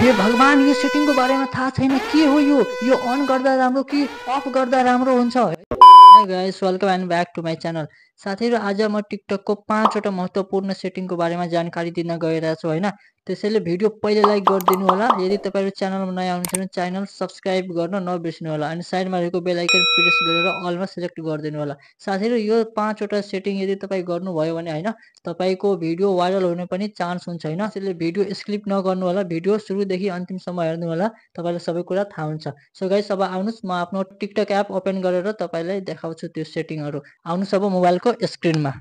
हे भगवान, यो सेटिङको बारेमा थाहा छैन। के हो यो अन गर्दा राम्रो कि अफ गर्दा राम्रो हुन्छ? Hey guys, welcome and back to my channel. साथीहरू, आज म टिकटकको 5वटा महत्त्वपूर्ण सेटिङको बारेमा जानकारी दिन गइरहेको छु हैन। त्यसैले भिडियो पहिले लाइक गरिदिनु होला। यदि तपाईहरु च्यानलमा नयाँ हुनुहुन्छ भने च्यानल सब्स्क्राइब गर्न नबिर्सनु होला अनि साइडमा रहेको बेल आइकन प्रेस गरेर अलमा सिलेक्ट गरिदिनु होला। साथीहरू, यो 5वटा सेटिङ यदि तपाई गर्नुभयो भने हैन, तपाईको भिडियो भाइरल हुने पनि चान्स हुन्छ हैन। त्यसैले भिडियो स्किप नगर्नु होला। भिडियो सुरुदेखि अन्तिमसम्म हेर्नु होला। तपाईलाई सबै कुरा थाहा हुन्छ। सो गाइस, अब आउनुस् म आफ्नो टिकटक एप ओपन गरेर तपाईलाई देखाउँछु त्यो सेटिङहरु। आउनुस् अब मोबाइलको स्क्रिनमा।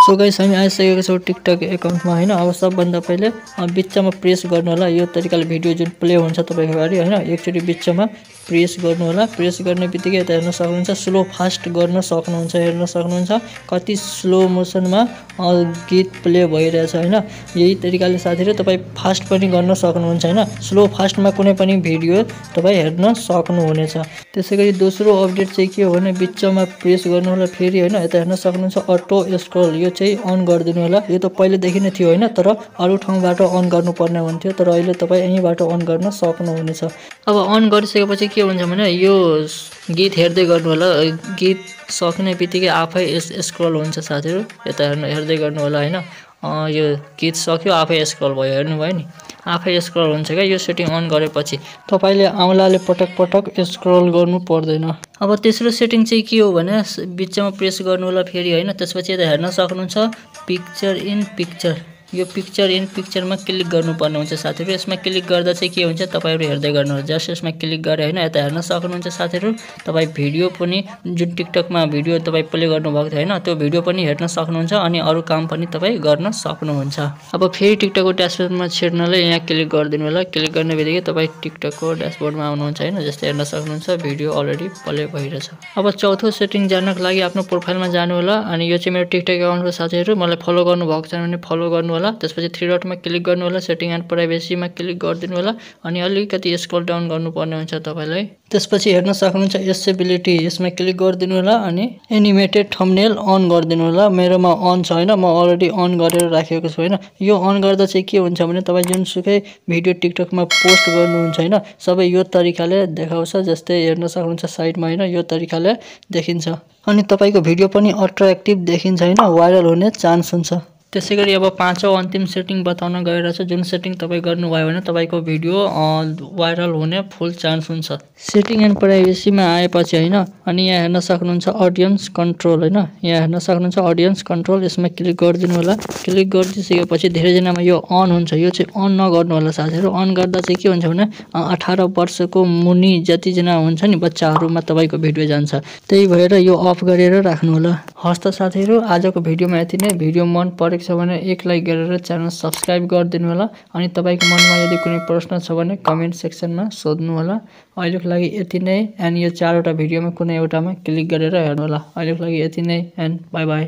सो गाइस, हामी आइसकेको छौँ टिकटक एकाउन्टमा हैन। अब सबभन्दा पहिले बिचमा प्रेस गर्नु होला। यो तरिकाले भिडियो जुन प्ले हुन्छ तपाईको अगाडि हैन, एकचोटी बिचमा प्रेस गर्नु होला। प्रेस गर्ने बित्तिकै यता हेर्न सक्नुहुन्छ, स्लो फास्ट गर्न सक्नुहुन्छ, हेर्न सक्नुहुन्छ कति स्लो मोसनमा गीत प्ले भइरहेछ हैन। यही तरिकाले साथीहरु तपाई फास्ट पनि गर्न सक्नुहुन्छ हैन। स्लो फास्टमा कुनै पनि भिडियो तपाई हेर्न सक्नुहुनेछ। त्यसैगरी दोस्रो अपडेट चाहिँ के हो भने बिचमा प्रेस गर्नु होला फेरि हैन। यता हेर्न सक्नुहुन्छ अटो स्क्रल, यो चाहिँ अन गरिदिनु होला। यो त पहिलेदेखि नै थियो हैन, तर अरु ठाउँबाट अन गर्नुपर्ने हुन्थ्यो, तर अहिले तपाई यहीँबाट अन गर्न सक्नुहुनेछ। अब अन गरिसकेपछि के हुन्छ भने यो गीत हेर्दै गर्नु होला। गीत सक्ने बित्तिकै आफै स्क्रल हुन्छ साथीहरु। यता हेर्दै गर्नु होला हैन। यो गीत सक्यो, आफै स्क्रल भयो, हेर्नुभयो नि, आफै स्क्रल हुन्छ क्या यो सेटिङ अन गरेपछि। तपाईले औँलाले पटक पटक स्क्रल गर्नु पर्दैन। अब तेस्रो सेटिङ चाहिँ के हो भने बिचमा प्रेस गर्नु होला फेरि हैन। त्यसपछि यता हेर्न सक्नुहुन्छ पिक्चर इन पिक्चर, यो पिक्चर इन पिक्चरमा क्लिक गर्नुपर्ने हुन्छ साथीहरु। यसमा क्लिक गर्दा चाहिँ के हुन्छ तपाईहरु हेर्दै गर्नुहोला। जस्ट यसमा क्लिक गरे हैन, यता हेर्न सक्नुहुन्छ साथीहरु तपाई भिडियो पनि जुन टिकटकमा भिडियो तपाई प्ले गर्नुभएको थियो हैन, त्यो भिडियो पनि हेर्न सक्नुहुन्छ अनि अरु काम पनि तपाई गर्न सक्नुहुन्छ। अब फेरि टिकटकको ड्याशबोर्डमा छिर्नले यहाँ क्लिक गरिदिनु होला। क्लिक गर्ने बित्तिकै तपाई टिकटकको ड्याशबोर्डमा आउनुहुन्छ हैन। जस्तै हेर्न सक्नुहुन्छ भिडियो अलरेडी प्ले भइरहेछ। अब चौथो सेटिङ जान्नको लागि आफ्नो प्रोफाइलमा जानु होला अनि यो चाहिँ मेरो टिकटक एकाउन्टको साथीहरु, मलाई फलो गर्नुभएको छैन भने फलो गर्नु होला। त्यसपछि थ्री डटमा क्लिक गर्नु होला, सेटिङ एन्ड प्राइभेसीमा क्लिक गरिदिनु होला अनि अलिकति स्क्रल डाउन गर्नुपर्ने हुन्छ तपाईलाई। त्यसपछि हेर्न सक्नुहुन्छ एसेबिलिटी, यसमा क्लिक गरिदिनु होला अनि एनिमेटेड थम्बनेल अन गरिदिनु होला। मेरोमा अन छ हैन, म अलरेडी अन गरेर राखेको छु हैन। यो अन गर्दा चाहिँ के हुन्छ भने तपाई जुनसुकै भिडियो टिकटकमा पोस्ट गर्नुहुन्छ हैन, सबै यो तरिकाले देखाउँछ। जस्तै हेर्न सक्नुहुन्छ साइडमा हैन, यो तरिकाले देखिन्छ अनि तपाईको भिडियो पनि अट्र्याक्टिभ देखिन्छ हैन, भाइरल हुने चान्स हुन्छ। त्यसैगरी अब पाँचौं अन्तिम सेटिङ बताउन गइरहेछु। जुन सेटिङ तपाई गर्नुभयो भने तपाईको भिडियो भाइरल हुने फुल चान्स हुन्छ। सेटिङ एन्ड प्राइभेसीमा आएपछि हैन अनि यहाँ हेर्न सक्नुहुन्छ अडियन्स कन्ट्रोल हैन, यहाँ हेर्न सक्नुहुन्छ अडियन्स कन्ट्रोल, यसमा क्लिक गरिदिनु होला। क्लिक गरिदिसकेपछि धेरैजनामा यो अन हुन्छ, यो चाहिँ अन नगर्नु होला साथीहरु। अन गर्दा चाहिँ के हुन्छ भने 18 वर्षको मुनि जतिजना हुन्छ नि बच्चाहरुमा तपाईको भिडियो जान्छ। त्यही भएर यो अफ गरेर राख्नु होला। हस् त साथीहरु, आजको भिडियोमा यति नै। भिडियो मन परेको छ भने एक लाइक गरेर च्यानल सब्स्क्राइब गरिदिनु होला अनि तपाईको मनमा यदि कुनै प्रश्न छ भने कमेन्ट सेक्सनमा सोध्नु होला। अहिलेको लागि यति नै एन्ड यो 4वटा भिडियोमा कुनै एउटामा क्लिक गरेर हेर्नु होला। अहिलेको लागि यति नै एन्ड बाइ बाइ।